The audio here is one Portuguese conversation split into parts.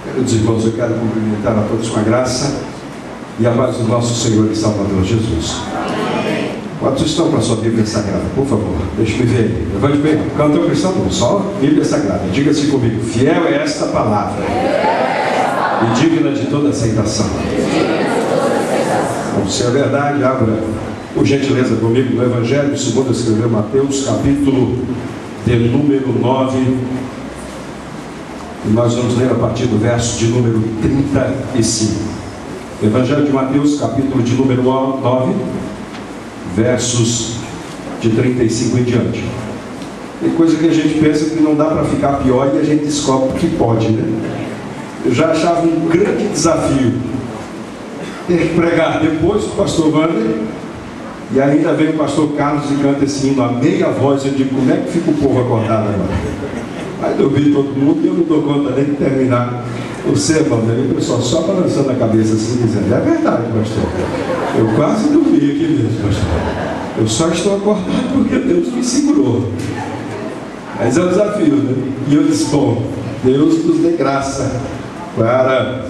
Queridos irmãos, eu quero cumprimentar a todos com a graça e a paz do nosso Senhor e Salvador Jesus. Quantos estão para a sua Bíblia Sagrada? Por favor, deixe-me ver. Levante bem. Cantor cristão, não, só Bíblia Sagrada. Diga-se comigo: fiel é esta palavra e digna de toda aceitação. Bom, se é verdade, abra, por gentileza, comigo no Evangelho segundo escreveu Mateus, capítulo de número 9. E nós vamos ler a partir do verso de número 35. Evangelho de Mateus, capítulo de número 9, versos de 35 em diante. Tem coisa que a gente pensa que não dá para ficar pior e a gente descobre que pode, né? Eu já achava um grande desafio ter que pregar depois do pastor Wander, e ainda vem o pastor Carlos e canta esse hino a meia voz. Eu digo: como é que fica o povo acordado agora? Vai dormir todo mundo e eu não dou conta nem de terminar o sermão, né? O pessoal só balançando a cabeça assim, dizendo: é verdade, pastor, eu quase dormi aqui mesmo, pastor, eu só estou acordado porque Deus me segurou. Mas é um desafio, né? E eu disse: bom, Deus nos dê graça para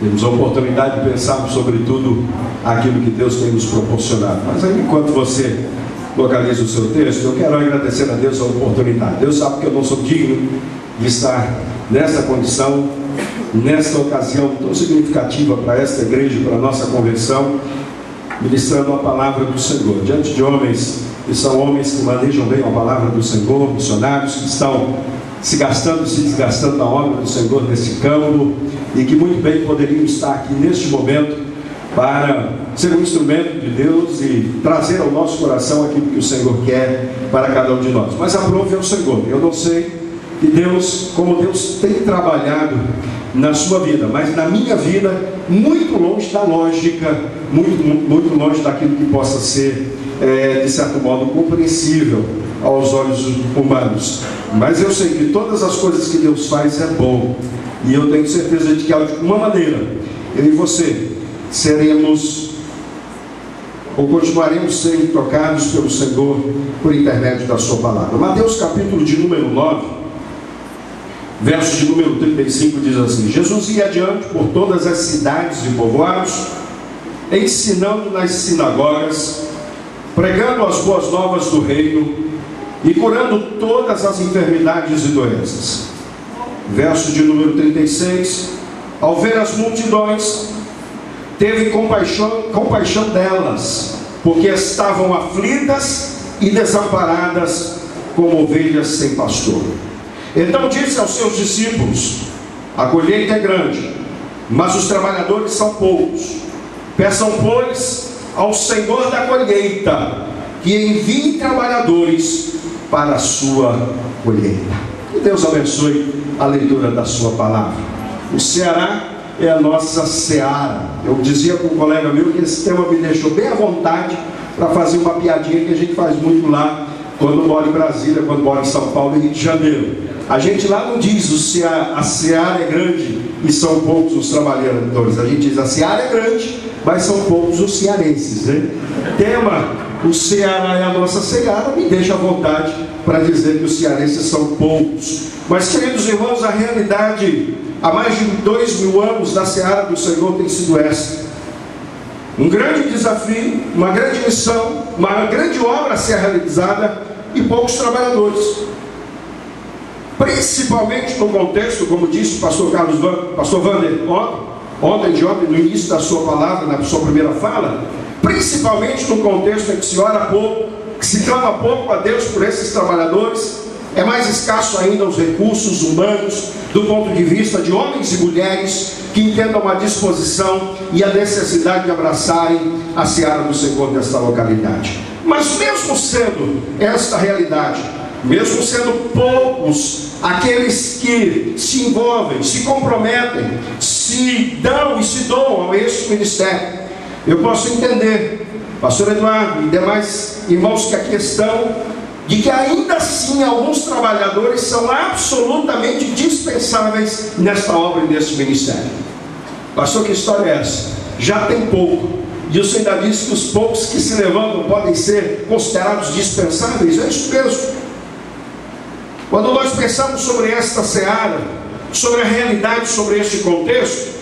termos a oportunidade de pensarmos sobre tudo aquilo que Deus tem nos proporcionado. Mas aí, enquanto você localiza o seu texto, eu quero agradecer a Deus a oportunidade. Deus sabe que eu não sou digno de estar nessa condição, nesta ocasião tão significativa para esta igreja, para a nossa conversão, ministrando a palavra do Senhor, diante de homens que são homens que manejam bem a palavra do Senhor, missionários que estão se gastando, se desgastando na obra do Senhor nesse campo, e que muito bem poderiam estar aqui neste momento para ser um instrumento de Deus e trazer ao nosso coração aquilo que o Senhor quer para cada um de nós. Mas aprove ao Senhor. Eu não sei que Deus, como Deus tem trabalhado na sua vida, mas na minha vida, muito longe da lógica, muito longe daquilo que possa ser, de certo modo, compreensível aos olhos humanos. Mas eu sei que todas as coisas que Deus faz é bom, e eu tenho certeza de que, de alguma maneira, eu e você seremos ou continuaremos sendo tocados pelo Senhor por intermédio da sua palavra. Mateus capítulo de número 9, verso de número 35 diz assim: Jesus ia adiante por todas as cidades e povoados, ensinando nas sinagogas, pregando as boas novas do reino e curando todas as enfermidades e doenças. Verso de número 36: ao ver as multidões, teve compaixão delas, porque estavam aflitas e desamparadas como ovelhas sem pastor. Então disse aos seus discípulos: a colheita é grande, mas os trabalhadores são poucos. Peçam, pois, ao Senhor da colheita que envie trabalhadores para a sua colheita. Que Deus abençoe a leitura da sua palavra. O Ceará é a nossa seara. Eu dizia para um colega meu que esse tema me deixou bem à vontade para fazer uma piadinha que a gente faz muito lá quando mora em Brasília, quando mora em São Paulo e Rio de Janeiro. A gente lá não diz a seara é grande e são poucos os trabalhadores. A gente diz: a seara é grande, mas são poucos os cearenses, né? Tema: o Ceará é a nossa seara, me deixa à vontade para dizer que os cearenses são poucos. Mas, queridos irmãos, a realidade há mais de 2000 anos da seara do Senhor tem sido esta: um grande desafio, uma grande missão, uma grande obra a ser realizada e poucos trabalhadores. Principalmente no contexto, como disse o pastor Wander ontem, no início da sua palavra, na sua primeira fala, principalmente no contexto em que se ora pouco, que se clama pouco a Deus por esses trabalhadores. É mais escasso ainda os recursos humanos do ponto de vista de homens e mulheres que entendam a disposição e a necessidade de abraçarem a seara do Senhor nesta localidade. Mas mesmo sendo esta realidade, mesmo sendo poucos aqueles que se envolvem, se comprometem, se dão e se doam a este ministério, eu posso entender, pastor Eduardo e demais irmãos que aqui estão, de que ainda assim alguns trabalhadores são absolutamente dispensáveis nesta obra e neste ministério. Pastor, que história é essa? Já tem pouco, e o Senhor ainda disse que os poucos que se levantam podem ser considerados dispensáveis? É isso mesmo. Quando nós pensamos sobre esta seara, sobre a realidade, sobre este contexto,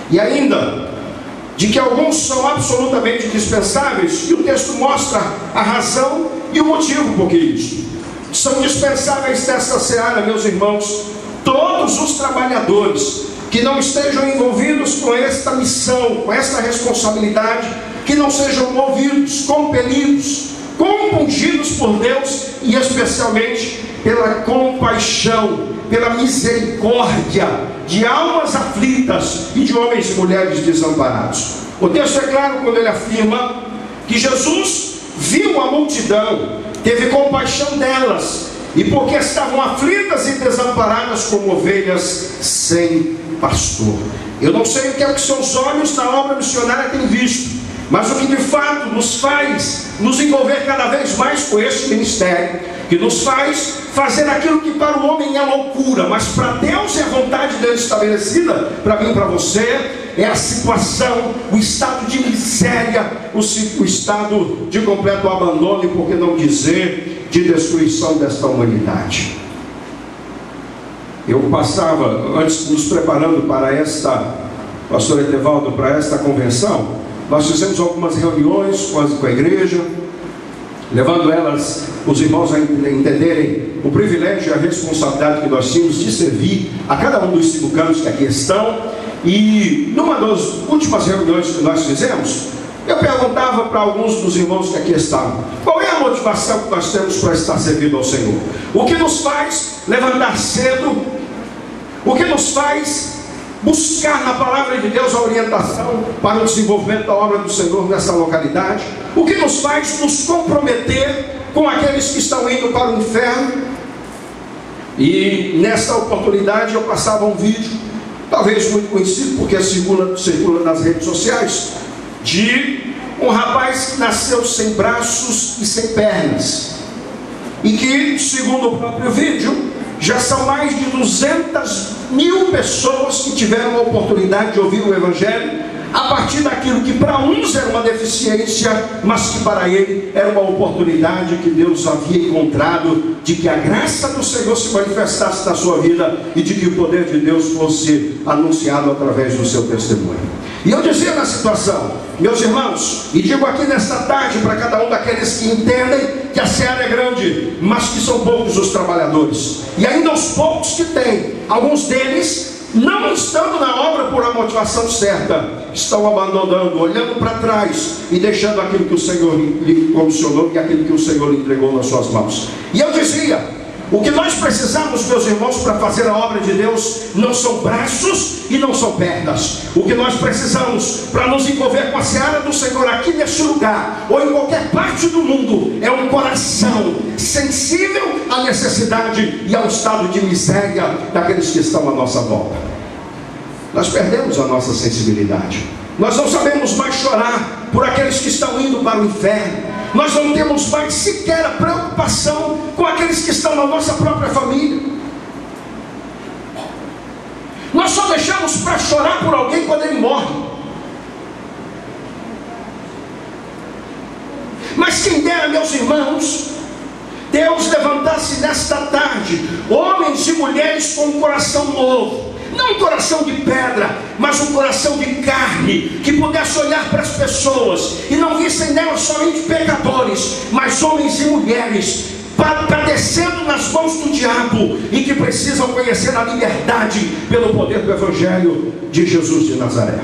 e ainda de que alguns são absolutamente dispensáveis, e o texto mostra a razão e o motivo por que isso. São dispensáveis nesta seara, meus irmãos, todos os trabalhadores que não estejam envolvidos com esta missão, com esta responsabilidade, que não sejam movidos, compelidos, compungidos por Deus, e especialmente pela compaixão, pela misericórdia de almas aflitas e de homens e mulheres desamparados. O texto é claro quando ele afirma que Jesus viu a multidão, teve compaixão delas, e porque estavam aflitas e desamparadas como ovelhas sem pastor. Eu não sei o que é que seus olhos na obra missionária têm visto, mas o que de fato nos faz nos envolver cada vez mais com este ministério, que nos faz fazer aquilo que para o homem é loucura, mas para Deus é a vontade de Deus estabelecida, para mim e para você, é a situação, o estado de miséria, o estado de completo abandono, e por que não dizer, de destruição desta humanidade. Eu passava, antes nos preparando para esta, pastor Etevaldo, para esta convenção, nós fizemos algumas reuniões com a igreja, levando elas, os irmãos, a entenderem o privilégio e a responsabilidade que nós tínhamos de servir a cada um dos 5 campos que aqui estão. E numa das últimas reuniões que nós fizemos, eu perguntava para alguns dos irmãos que aqui estavam: qual é a motivação que nós temos para estar servindo ao Senhor? O que nos faz levantar cedo? O que nos faz buscar na palavra de Deus a orientação para o desenvolvimento da obra do Senhor nessa localidade? O que nos faz nos comprometer com aqueles que estão indo para o inferno? E nessa oportunidade eu passava um vídeo, talvez muito conhecido porque circula nas redes sociais, de um rapaz que nasceu sem braços e sem pernas, e que, segundo o próprio vídeo, já são mais de 200.000 pessoas que tiveram a oportunidade de ouvir o Evangelho, a partir daquilo que para uns era uma deficiência, mas que para ele era uma oportunidade que Deus havia encontrado, de que a graça do Senhor se manifestasse na sua vida, e de que o poder de Deus fosse anunciado através do seu testemunho. E eu dizia na situação, meus irmãos, e digo aqui nesta tarde para cada um daqueles que entendem que a seara é grande, mas que são poucos os trabalhadores, e ainda os poucos que têm, alguns deles, não estando na obra por a motivação certa, estão abandonando, olhando para trás e deixando aquilo que o Senhor lhe comissionou e aquilo que o Senhor lhe entregou nas suas mãos. E eu dizia, o que nós precisamos, meus irmãos, para fazer a obra de Deus, não são braços e não são pernas. O que nós precisamos para nos envolver com a seara do Senhor aqui neste lugar, ou em qualquer parte do mundo, é um coração sensível à necessidade e ao estado de miséria daqueles que estão à nossa volta. Nós perdemos a nossa sensibilidade. Nós não sabemos mais chorar por aqueles que estão indo para o inferno. Nós não temos mais sequer a preocupação com aqueles que estão na nossa própria família. Nós só deixamos para chorar por alguém quando ele morre. Mas quem dera, meus irmãos, Deus levantasse nesta tarde homens e mulheres com um coração novo, não um coração de pedra, mas um coração de carne, que pudesse olhar para as pessoas e não vissem nelas somente pecadores, mas homens e mulheres padecendo nas mãos do diabo, e que precisam conhecer a liberdade pelo poder do Evangelho de Jesus de Nazaré.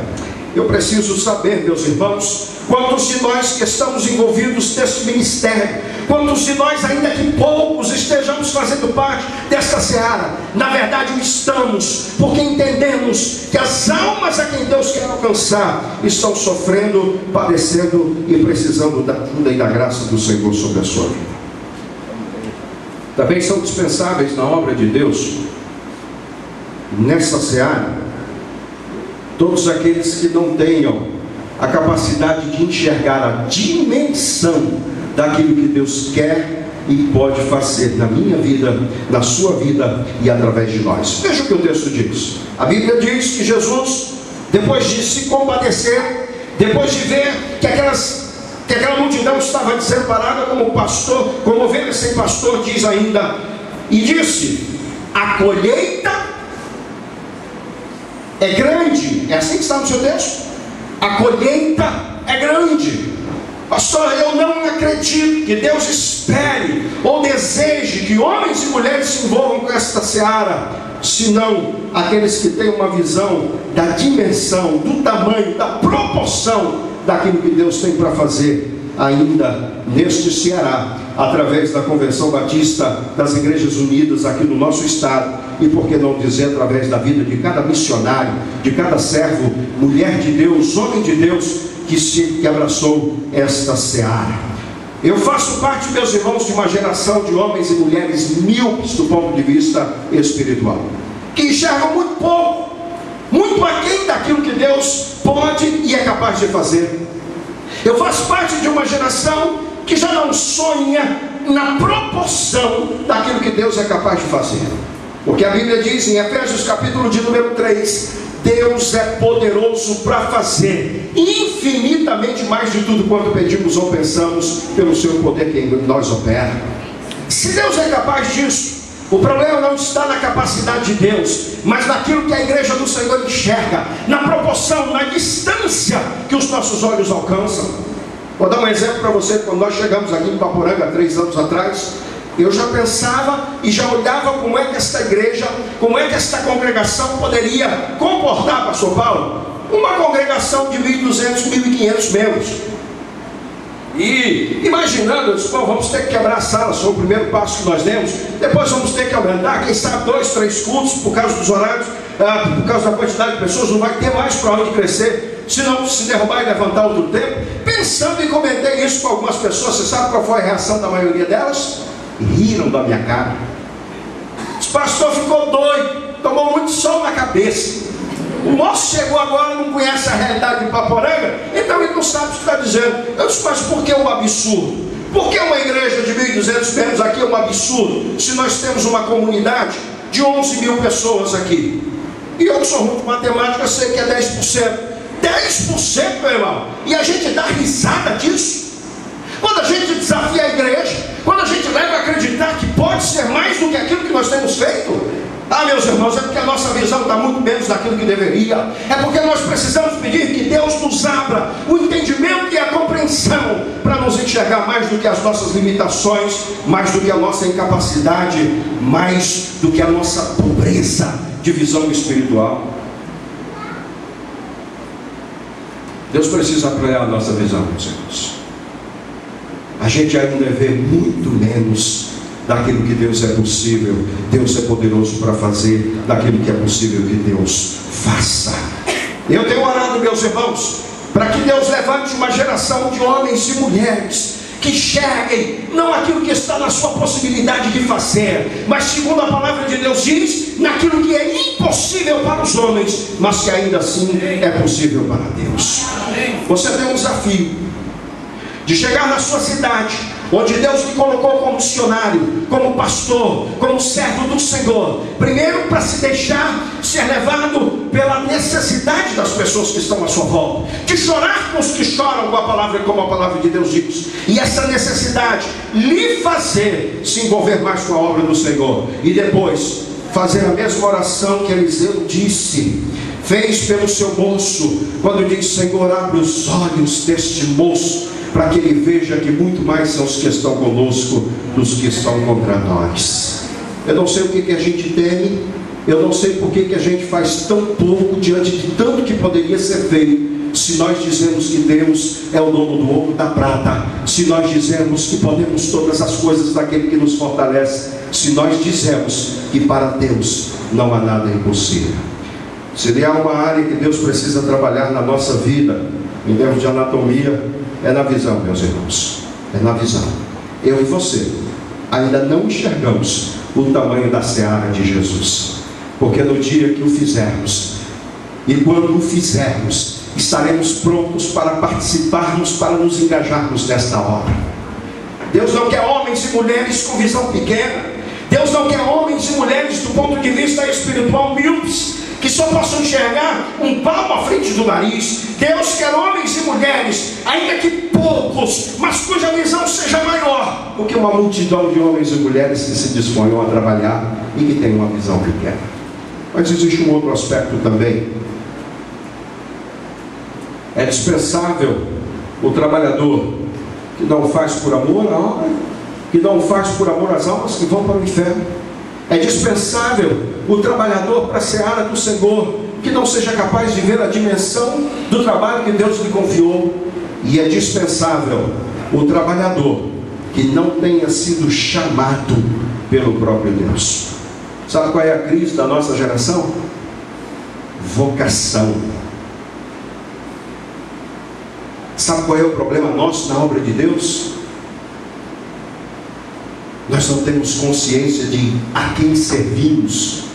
Eu preciso saber, meus irmãos, quantos de nós que estamos envolvidos nesse ministério, quantos de nós, ainda que poucos, estejamos fazendo parte desta seara, na verdade estamos, porque entendemos que as almas a quem Deus quer alcançar estão sofrendo, padecendo e precisando da ajuda e da graça do Senhor sobre a sua vida. Também são dispensáveis na obra de Deus, nessa seara, todos aqueles que não tenham a capacidade de enxergar a dimensão daquilo que Deus quer e pode fazer na minha vida, na sua vida e através de nós. Veja o que o texto diz. A Bíblia diz que Jesus, depois de se compadecer, depois de ver que aquela multidão estava desamparada como pastor, como ovelha sem pastor, diz ainda, e disse: a colheita é grande. É assim que está no seu texto? A colheita é grande. Pastor, eu não acredito que Deus espere ou deseje que homens e mulheres se envolvam com esta seara, senão aqueles que têm uma visão da dimensão, do tamanho, da proporção daquilo que Deus tem para fazer ainda neste Ceará, através da Convenção Batista das Igrejas Unidas aqui no nosso estado, e por que não dizer através da vida de cada missionário, de cada servo, mulher de Deus, homem de Deus, que abraçou esta seara. Eu faço parte, meus irmãos, de uma geração de homens e mulheres míopes do ponto de vista espiritual, que enxergam muito pouco, muito aquém daquilo que Deus pode e é capaz de fazer. Eu faço parte de uma geração que já não sonha na proporção daquilo que Deus é capaz de fazer, porque a Bíblia diz em Efésios capítulo de número 3, Deus é poderoso para fazer infinitamente mais de tudo quanto pedimos ou pensamos, pelo seu poder que em nós opera. Se Deus é capaz disso, o problema não está na capacidade de Deus, mas naquilo que a igreja do Senhor enxerga, na proporção, na distância que os nossos olhos alcançam. Vou dar um exemplo para você. Quando nós chegamos aqui em Paporanga 3 anos atrás, eu já pensava e já olhava como é que esta igreja, como é que esta congregação poderia comportar, pastor Paulo, uma congregação de 1.200, 1.500 membros. E imaginando, eu disse, bom, vamos ter que quebrar a sala, foi o primeiro passo que nós demos. Depois vamos ter que aumentar, quem sabe 2, 3 cultos, por causa dos horários, por causa da quantidade de pessoas, não vai ter mais para onde crescer, se não se derrubar e levantar outro tempo. Pensando e comentei isso com algumas pessoas. Você sabe qual foi a reação da maioria delas? Riram da minha cara. O pastor ficou doido, tomou muito sol na cabeça. O moço chegou agora, não conhece a realidade de Paporanga, então ele não sabe o que está dizendo. Eu disse, mas por que um absurdo? Por que uma igreja de 1.200 membros aqui é um absurdo, se nós temos uma comunidade de 11.000 pessoas aqui? E eu que sou muito matemática, sei que é 10%. 10%, meu irmão, e a gente dá risada disso. Quando a gente desafia a igreja, quando a gente leva a acreditar que pode ser mais do que aquilo que nós temos feito, meus irmãos, é porque a nossa visão está muito menos daquilo que deveria. É porque nós precisamos pedir que Deus nos abra o entendimento e a compreensão para nos enxergar mais do que as nossas limitações, mais do que a nossa incapacidade, mais do que a nossa pobreza de visão espiritual. Deus precisa ampliar a nossa visão, meus irmãos. A gente ainda vê muito menos daquilo que Deus é possível, Deus é poderoso para fazer, daquilo que é possível que Deus faça. Eu tenho orado, meus irmãos, para que Deus levante uma geração de homens e mulheres que enxerguem não aquilo que está na sua possibilidade de fazer, mas segundo a palavra de Deus diz, naquilo que é impossível para os homens, mas que ainda assim é possível para Deus. Você tem um desafio de chegar na sua cidade, onde Deus lhe colocou como missionário, como pastor, como servo do Senhor, primeiro para se deixar ser levado pela necessidade das pessoas que estão à sua volta, de chorar com os que choram, com a palavra, como a palavra de Deus diz, e essa necessidade lhe fazer se envolver mais com a obra do Senhor, e depois fazer a mesma oração que Eliseu fez pelo seu moço, quando disse, Senhor, abre os olhos deste moço, para que ele veja que muito mais são os que estão conosco dos que estão contra nós. Eu não sei o que a gente teme, eu não sei por que a gente faz tão pouco diante de tanto que poderia ser feito. Se nós dizemos que Deus é o dono do ouro e da prata, se nós dizemos que podemos todas as coisas daquele que nos fortalece, se nós dizemos que para Deus não há nada impossível. Se há uma área que Deus precisa trabalhar na nossa vida, em termos de anatomia, é na visão, meus irmãos, é na visão. Eu e você ainda não enxergamos o tamanho da seara de Jesus, porque no dia que o fizermos, e quando o fizermos, estaremos prontos para participarmos, para nos engajarmos nesta obra. Deus não quer homens e mulheres com visão pequena. Deus não quer homens e mulheres do ponto de vista espiritual míopes, que só possam enxergar um palmo à frente do nariz. Deus quer homens e mulheres, ainda que poucos, mas cuja visão seja maior do que uma multidão de homens e mulheres que se disponham a trabalhar e que têm uma visão pequena. Mas existe um outro aspecto também. É dispensável o trabalhador que não faz por amor à obra, que não faz por amor às almas que vão para o inferno. É dispensável o trabalhador para a seara do Senhor, que não seja capaz de ver a dimensão do trabalho que Deus lhe confiou. E é dispensável o trabalhador que não tenha sido chamado pelo próprio Deus. Sabe qual é a crise da nossa geração? Vocação. Sabe qual é o problema nosso na obra de Deus? Nós não temos consciência de a quem servimos.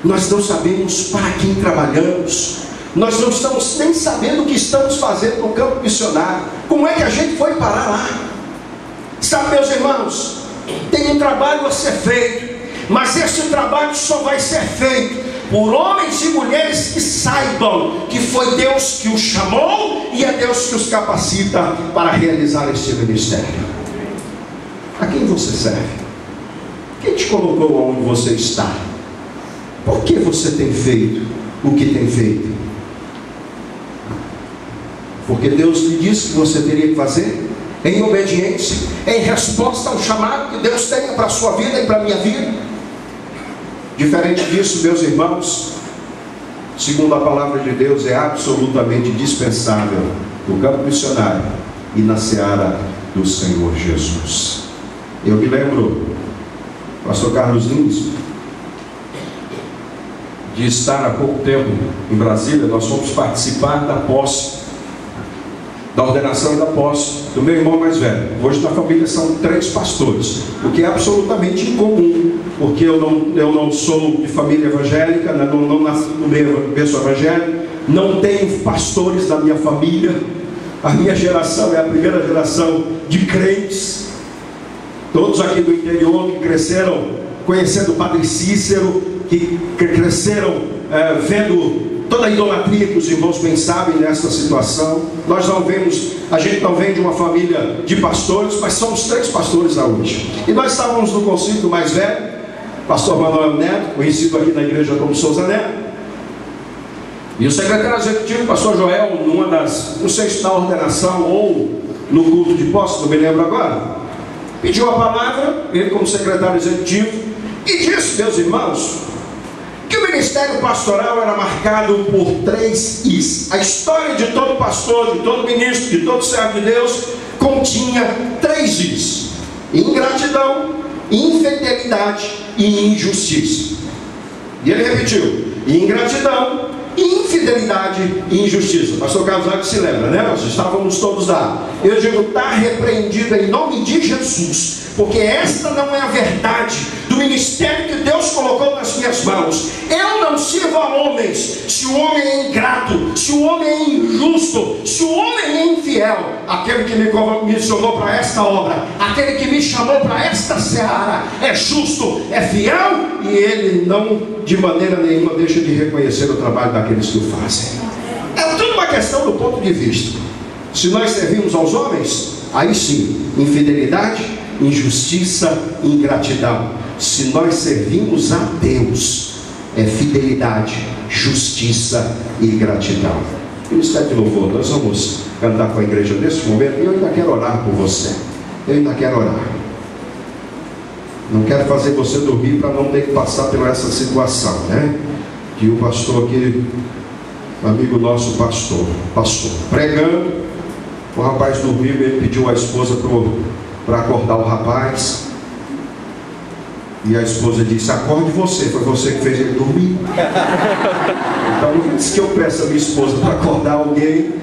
Nós não sabemos para quem trabalhamos. Nós não estamos nem sabendo o que estamos fazendo no campo missionário. Como é que a gente foi parar lá? Sabe, meus irmãos, tem um trabalho a ser feito, mas esse trabalho só vai ser feito por homens e mulheres que saibam que foi Deus que os chamou e é Deus que os capacita para realizar este ministério. A quem você serve? Quem te colocou onde você está? Por que você tem feito o que tem feito? Porque Deus lhe disse que você teria que fazer em obediência, em resposta ao chamado que Deus tenha para a sua vida e para a minha vida. Diferente disso, meus irmãos, segundo a palavra de Deus, é absolutamente dispensável no campo missionário e na seara do Senhor Jesus. Eu me lembro, pastor Carlos Lins, de estar há pouco tempo em Brasília. Nós fomos participar da posse, da ordenação e da posse do meu irmão mais velho. Hoje na família são 3 pastores, o que é absolutamente incomum, porque eu não sou de família evangélica, não nasci no berço evangélico, não tenho pastores na minha família. A minha geração é a primeira geração de crentes, todos aqui do interior que cresceram conhecendo o Padre Cícero, que cresceram vendo toda a idolatria que os irmãos bem sabem nessa situação. A gente não vem de uma família de pastores, mas somos 3 pastores lá hoje. E nós estávamos no concílio mais velho, pastor Manuel Neto, conhecido aqui na igreja como Souza Neto, e o secretário executivo, pastor Joel, numa das, não sei se na ordenação ou no culto de posse, não me lembro agora, pediu a palavra, ele como secretário executivo, e disse, meus irmãos, que o ministério pastoral era marcado por 3 Is. A história de todo pastor, de todo ministro, de todo servo de Deus continha 3 Is: ingratidão, infidelidade e injustiça. E ele repetiu: ingratidão, infidelidade e injustiça. Pastor Carlos Alves se lembra, né? Nós estávamos todos lá. Eu digo, está repreendido em nome de Jesus, porque esta não é a verdade do ministério que Deus colocou nas minhas mãos. Eu não sirvo a homens se o homem é ingrato, se o homem é injusto, se o homem é infiel. Aquele que me comissionou para esta obra, aquele que me chamou para esta seara, é justo, é fiel, e ele não de maneira nenhuma deixa de reconhecer o trabalho daqueles que o fazem. É tudo uma questão do ponto de vista. Se nós servimos aos homens, aí sim, infidelidade, injustiça, ingratidão. Se nós servimos a Deus, é fidelidade, justiça e gratidão. Ministério de louvor, nós vamos cantar com a igreja nesse momento, e eu ainda quero orar por você. Eu ainda quero orar. Não quero fazer você dormir para não ter que passar por essa situação, né? Que o pastor aqui, amigo nosso pastor, pregando, o rapaz dormiu, ele pediu a esposa para acordar o rapaz, e a esposa disse: acorde você, foi você que fez ele dormir. Então antes que eu peço a minha esposa para acordar alguém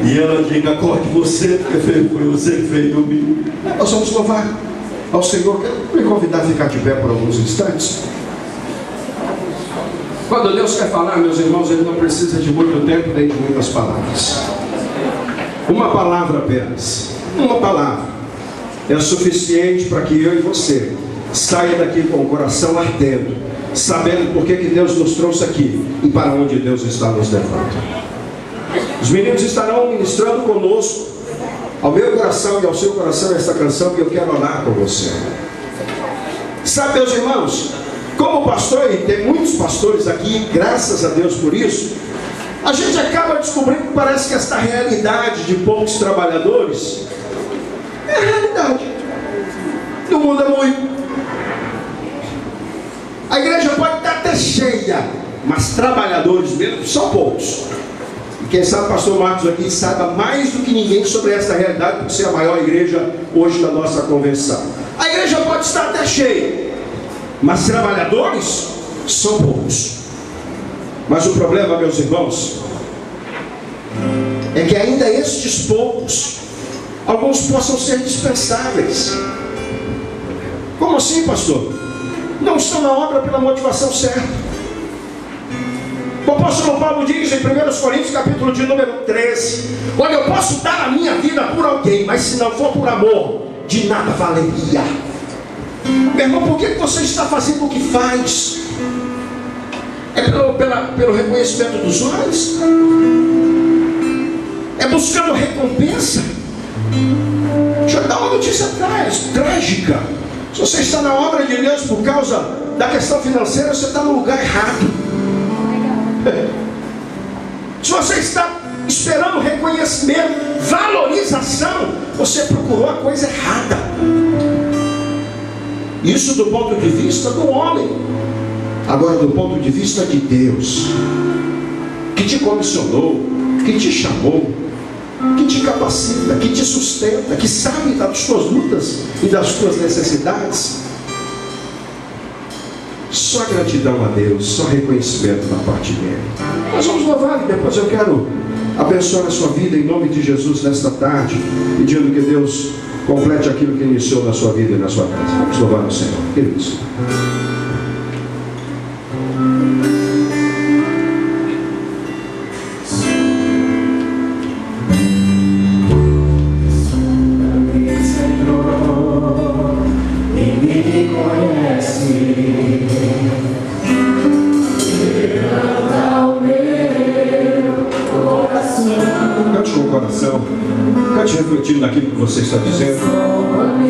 e ela diga: acorde você, porque foi você que fez dormir, nós vamos louvar ao Senhor. Quero me convidar a ficar de pé por alguns instantes. Quando Deus quer falar, meus irmãos, Ele não precisa de muito tempo nem de muitas palavras. Uma palavra apenas, uma palavra é suficiente para que eu e você saia daqui com o coração ardendo, sabendo por que Deus nos trouxe aqui e para onde Deus está nos levando. Os meninos estarão ministrando conosco, ao meu coração e ao seu coração, essa canção, que eu quero orar com você. Sabe, meus irmãos, como como pastor, e tem muitos pastores aqui, graças a Deus por isso, a gente acaba descobrindo que parece que esta realidade de poucos trabalhadores é a realidade. Não muda muito. A igreja pode estar até cheia, mas trabalhadores mesmo são poucos. E quem sabe o pastor Marcos aqui saiba mais do que ninguém sobre essa realidade, por ser a maior igreja hoje da nossa convenção. A igreja pode estar até cheia, mas trabalhadores são poucos. Mas o problema, meus irmãos, é que ainda estes poucos, alguns possam ser dispensáveis. Como assim, pastor? Não estão na obra pela motivação certa. O apóstolo Paulo diz em 1 Coríntios capítulo de número 13: olha, eu posso dar a minha vida por alguém, mas se não for por amor, de nada valeria. Meu irmão, por que você está fazendo o que faz? É pelo reconhecimento dos homens? É buscando recompensa? Deixa eu dar uma notícia trágica. Se você está na obra de Deus por causa da questão financeira, você está no lugar errado. Se você está esperando reconhecimento, valorização, você procurou a coisa errada. Isso do ponto de vista do homem. Agora, do ponto de vista de Deus, que te comissionou, que te chamou, que te capacita, que te sustenta, que sabe das suas lutas e das suas necessidades, só gratidão a Deus, só reconhecimento da parte dele. Nós vamos louvar, e depois eu quero abençoar a sua vida em nome de Jesus nesta tarde, pedindo que Deus complete aquilo que iniciou na sua vida e na sua casa. Vamos louvar o Senhor, queridos. Cante com o coração, cante refletindo naquilo que você está dizendo. Quando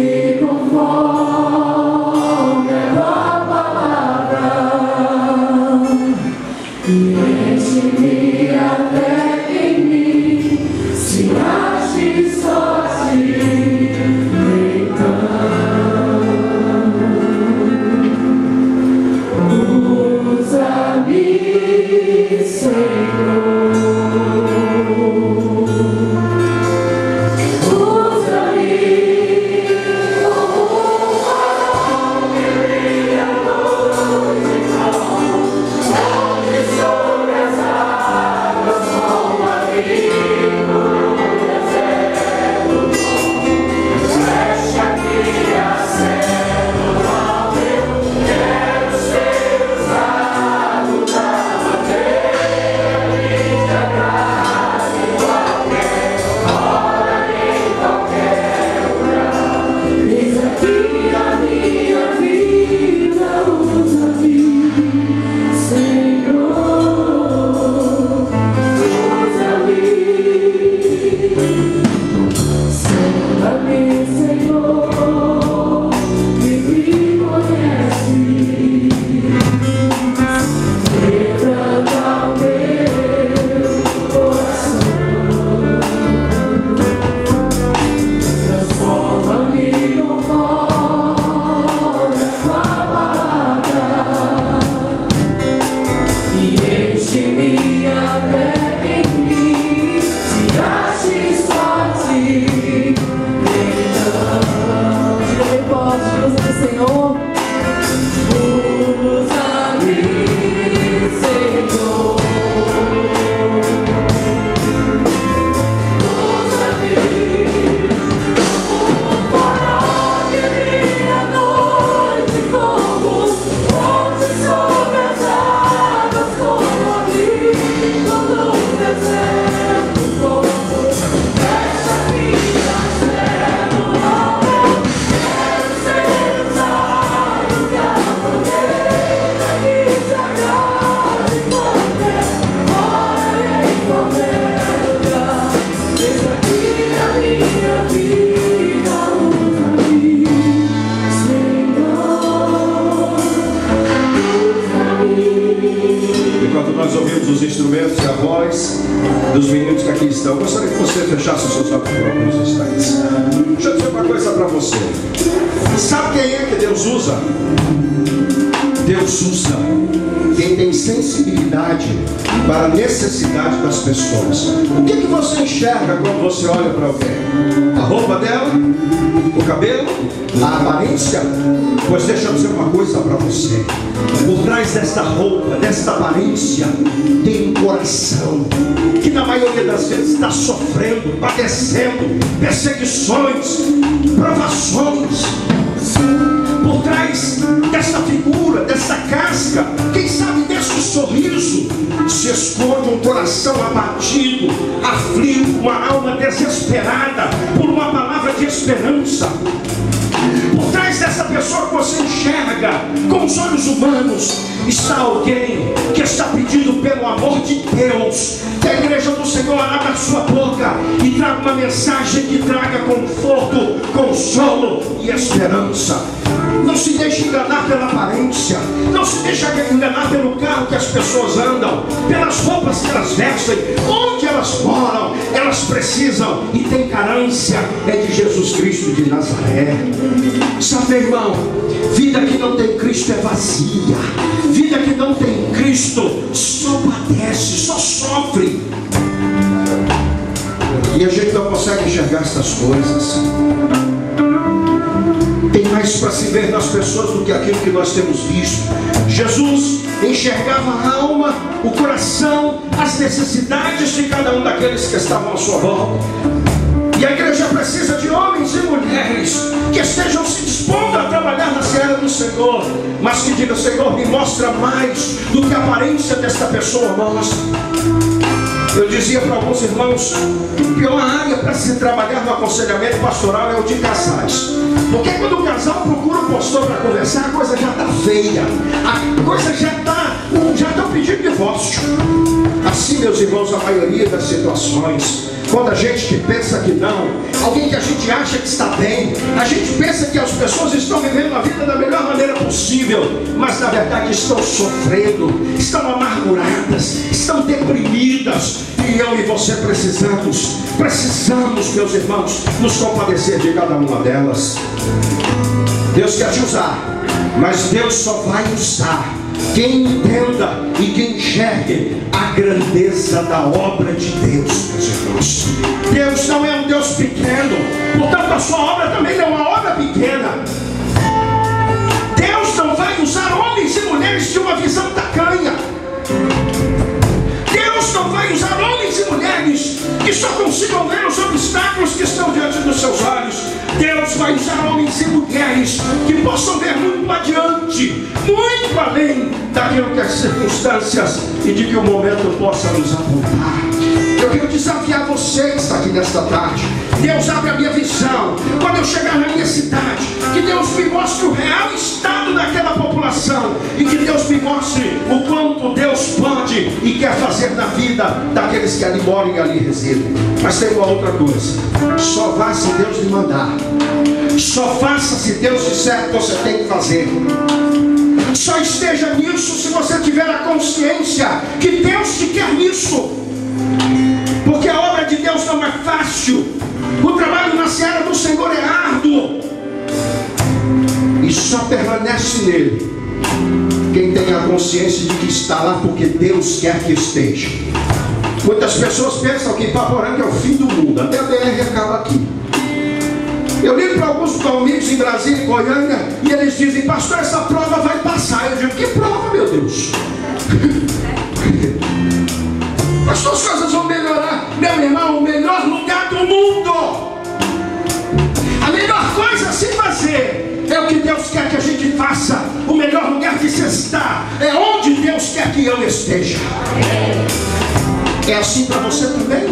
nós ouvimos os instrumentos e a voz dos meninos que aqui estão, eu gostaria que você fechasse os seus olhos por alguns instantes. Deixa eu dizer uma coisa para você. Sabe quem é que Deus usa? Deus usa quem tem sensibilidade para a necessidade das pessoas. O que você enxerga quando você olha para alguém? A roupa dela? O cabelo? A aparência? Pois deixa eu dizer uma coisa para você. Por trás desta roupa, desta aparência, tem um coração que na maioria das vezes está sofrendo, padecendo perseguições, provações. Por trás dessa figura, dessa casca, quem sabe desse sorriso, se esconde um coração abatido, aflito, uma alma desesperada por uma palavra de esperança. Por trás dessa pessoa que você enxerga com os olhos humanos, está alguém que está pedindo pelo amor de Deus que a igreja do Senhor abra a sua boca e traga uma mensagem que traga conforto, consolo e esperança. Não se deixe enganar pela aparência, não se deixe enganar pelo carro que as pessoas andam, pelas roupas que elas vestem, onde elas moram. Elas precisam e têm carência é de Jesus Cristo de Nazaré. Sabe, meu irmão, vida que não tem Cristo é vazia. Vida que não tem Cristo só padece, só sofre. E a gente não consegue enxergar essas coisas. Tem mais para se ver nas pessoas do que aquilo que nós temos visto. Jesus enxergava a alma, o coração, as necessidades de cada um daqueles que estavam à sua volta. E a igreja precisa de homens e mulheres que estejam se dispondo a trabalhar na seara do Senhor, mas que digam: Senhor, me mostra mais do que a aparência desta pessoa mostra. Eu dizia para alguns irmãos, a pior área para se trabalhar no aconselhamento pastoral é o de casais. Porque quando o casal procura o pastor para conversar, a coisa já está feia, a coisa já estão pedindo divórcio. Assim, meus irmãos, a maioria das situações, quando a gente pensa que não, alguém que a gente acha que está bem, a gente pensa que as pessoas estão vivendo a vida da melhor maneira possível, mas na verdade estão sofrendo, estão amarguradas, estão deprimidas. E eu e você precisamos, meus irmãos, nos compadecer de cada uma delas. Deus quer te usar, mas Deus só vai usar quem entenda e quem enxergue a grandeza da obra de Deus, meus irmãos. Deus não é um Deus pequeno, portanto a sua obra também não é uma obra pequena. Deus não vai usar homens e mulheres de uma visão tacanha. Deus não vai usar homens e mulheres que só consigam ver os obstáculos que estão diante dos seus olhos. Deus vai usar homens e mulheres que possam ver muito adiante, muito além daquilo que as circunstâncias e de que o momento possa nos apontar. Eu quero desafiar você que está aqui nesta tarde. Deus abre a minha visão quando eu chegar na minha cidade, que Deus me mostre o real estado daquela população e que Deus me mostre o quanto Deus pode e quer fazer na vida daqueles que ali moram e ali residem. Mas tem uma outra coisa: só vá se Deus lhe mandar, só faça se Deus disser que você tem que fazer. Só esteja nisso se você tiver a consciência que Deus te quer nisso. Porque a obra de Deus não é fácil. O trabalho na seara do Senhor é árduo. E só permanece nele quem tem a consciência de que está lá porque Deus quer que esteja. Muitas pessoas pensam que Ipaporanga é o fim do mundo. Até a BR acaba aqui. Eu ligo para alguns amigos em Brasília e Goiânia e eles dizem: pastor, essa prova vai passar. Eu digo: que prova, meu Deus? Pastor, as coisas vão melhorar. Meu irmão, o melhor lugar do mundo, a melhor coisa a se fazer é o que Deus quer que a gente faça. O melhor lugar de se estar é onde Deus quer que eu esteja. É assim para você também?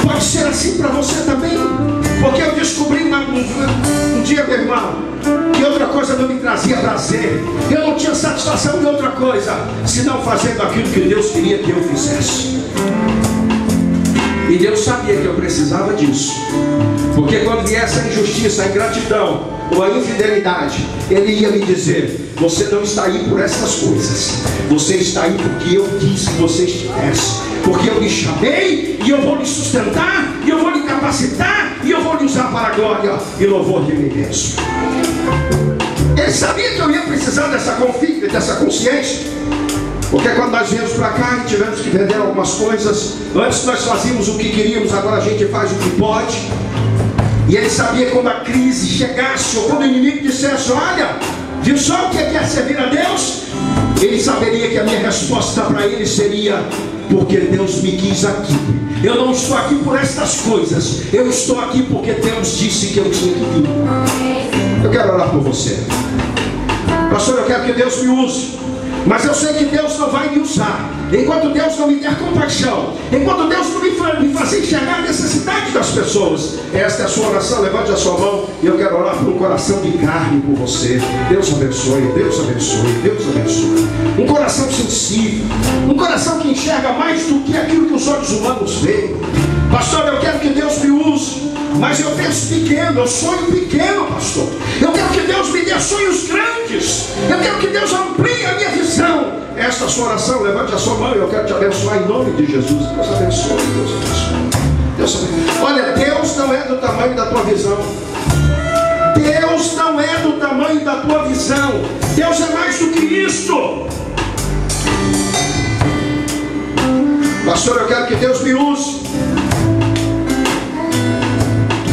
Pode ser assim para você também? Porque eu descobri um dia, meu irmão, que outra coisa não me trazia prazer. Eu não tinha satisfação em outra coisa senão fazendo aquilo que Deus queria que eu fizesse. E Deus sabia que eu precisava disso. Porque quando viesse a injustiça, a ingratidão ou a infidelidade, Ele ia me dizer: você não está aí por essas coisas, você está aí porque eu quis que você estivesse, porque eu lhe chamei, e eu vou lhe sustentar, e eu vou lhe capacitar, e eu vou lhe usar para a glória e louvor de mim mesmo. Ele sabia que eu ia precisar dessa consciência. Porque quando nós viemos para cá e tivemos que vender algumas coisas, antes nós fazíamos o que queríamos, agora a gente faz o que pode. E ele sabia que quando a crise chegasse, ou quando o inimigo dissesse: olha, viu só o que é servir a Deus? Ele saberia que a minha resposta para ele seria: porque Deus me quis aqui. Eu não estou aqui por estas coisas, eu estou aqui porque Deus disse que eu tinha que vir. Eu quero orar por você. Pastor, eu quero que Deus me use, mas eu sei que Deus não vai me usar enquanto Deus não me der compaixão, enquanto Deus não me fazer enxergar a necessidade das pessoas. Esta é a sua oração. Levante a sua mão e eu quero orar por um coração de carne por você. Deus abençoe, Deus abençoe, Deus abençoe. Um coração sensível, um coração que enxerga mais do que aquilo que os olhos humanos veem. Pastor, eu quero que Deus me use, mas eu penso pequeno, eu sonho pequeno, pastor. Eu quero que Deus me dê sonhos grandes. Eu quero que Deus amplie a minha visão. Esta é a sua oração. Levante a sua mão e eu quero te abençoar em nome de Jesus. Deus abençoe, Deus abençoe. Deus abençoe. Olha, Deus não é do tamanho da tua visão. Deus não é do tamanho da tua visão. Deus é mais do que isto. Pastor, eu quero que Deus me use,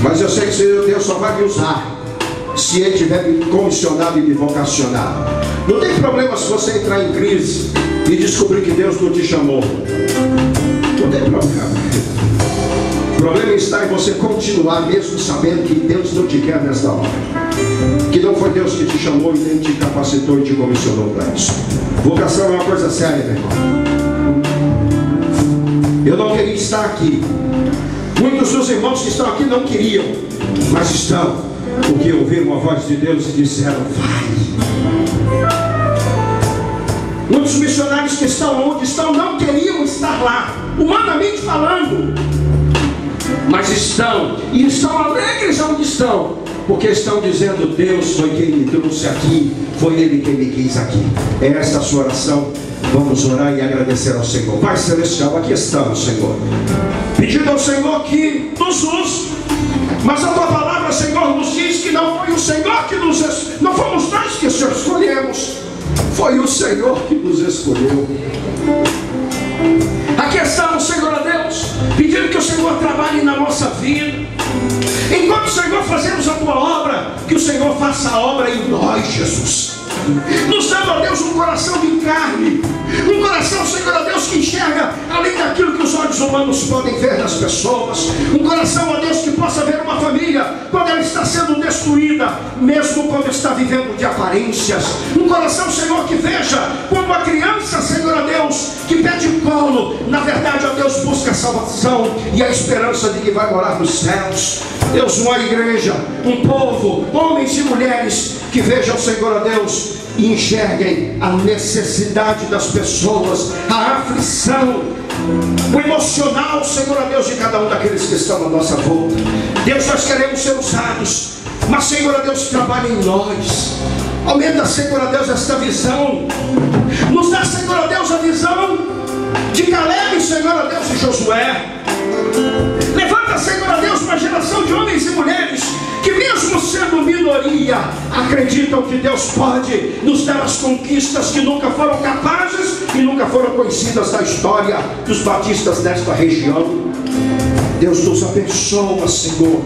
mas eu sei que Deus só vai me usar se Ele tiver me comissionado e me vocacionado. Não tem problema se você entrar em crise e descobrir que Deus não te chamou. Não tem problema. O problema está em você continuar mesmo sabendo que Deus não te quer nesta hora, que não foi Deus que te chamou e nem te capacitou e te comissionou para isso. Vocação é uma coisa séria, meu irmão. Eu não queria estar aqui. Muitos dos irmãos que estão aqui não queriam, mas estão, porque ouviram a voz de Deus e disseram: vai. Muitos missionários que estão onde estão não queriam estar lá, humanamente falando, mas estão, e estão alegres onde estão, porque estão dizendo: Deus foi quem me trouxe aqui, foi Ele quem me quis aqui. É esta a sua oração. Vamos orar e agradecer ao Senhor. Pai Celestial, aqui estamos, Senhor, pedindo ao Senhor que nos use. Mas a tua palavra, Senhor, nos diz que não foi o Senhor que não fomos nós que escolhemos, foi o Senhor que nos escolheu. Aqui estamos, Senhor, a Deus, pedindo que o Senhor trabalhe na nossa vida. Enquanto, Senhor, fazemos a tua obra, que o Senhor faça a obra em nós, Jesus. Nos dando, ó Deus, um coração de carne, um coração, Senhor, ó Deus, que enxerga além daquilo que os olhos humanos podem ver nas pessoas. Um coração, ó Deus, que possa ver uma família quando ela está sendo destruída, mesmo quando está vivendo de aparências. Um coração, Senhor, que veja como a criança, Senhor, ó Deus, que pede colo, na verdade, ó Deus, busca a salvação e a esperança de que vai morar nos céus. Deus, uma igreja, um povo, homens e mulheres que vejam, Senhor, ó Deus, e enxerguem a necessidade das pessoas, a aflição, o emocional, Senhor, ó Deus, de cada um daqueles que estão à nossa volta. Deus, nós queremos ser usados, mas, Senhor, ó Deus, trabalha em nós. Aumenta, Senhor, ó Deus, esta visão. Nos dá, Senhor, ó Deus, a visão de Caleb, Senhor, ó Deus, e Josué. Levanta, Senhor, ó Deus, uma geração de homens e mulheres que, mesmo sendo minoria, acreditam que Deus pode nos dar as conquistas que nunca foram capazes e nunca foram conhecidas da história dos batistas desta região. Deus nos abençoa, Senhor.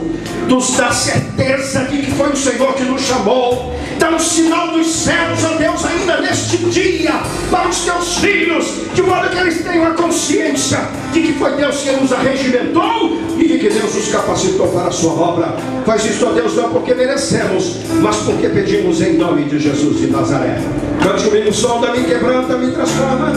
Nos dá certeza de que foi o Senhor que nos chamou. Dá um sinal dos céus, ó Deus, ainda neste dia, para os teus filhos, de modo que eles tenham a consciência de que foi Deus quem nos arregimentou e de que Deus nos capacitou para a sua obra. Faz isso, ó Deus, não porque merecemos, mas porque pedimos em nome de Jesus de Nazaré. Cante comigo, solta-me, quebranta-me, transforma.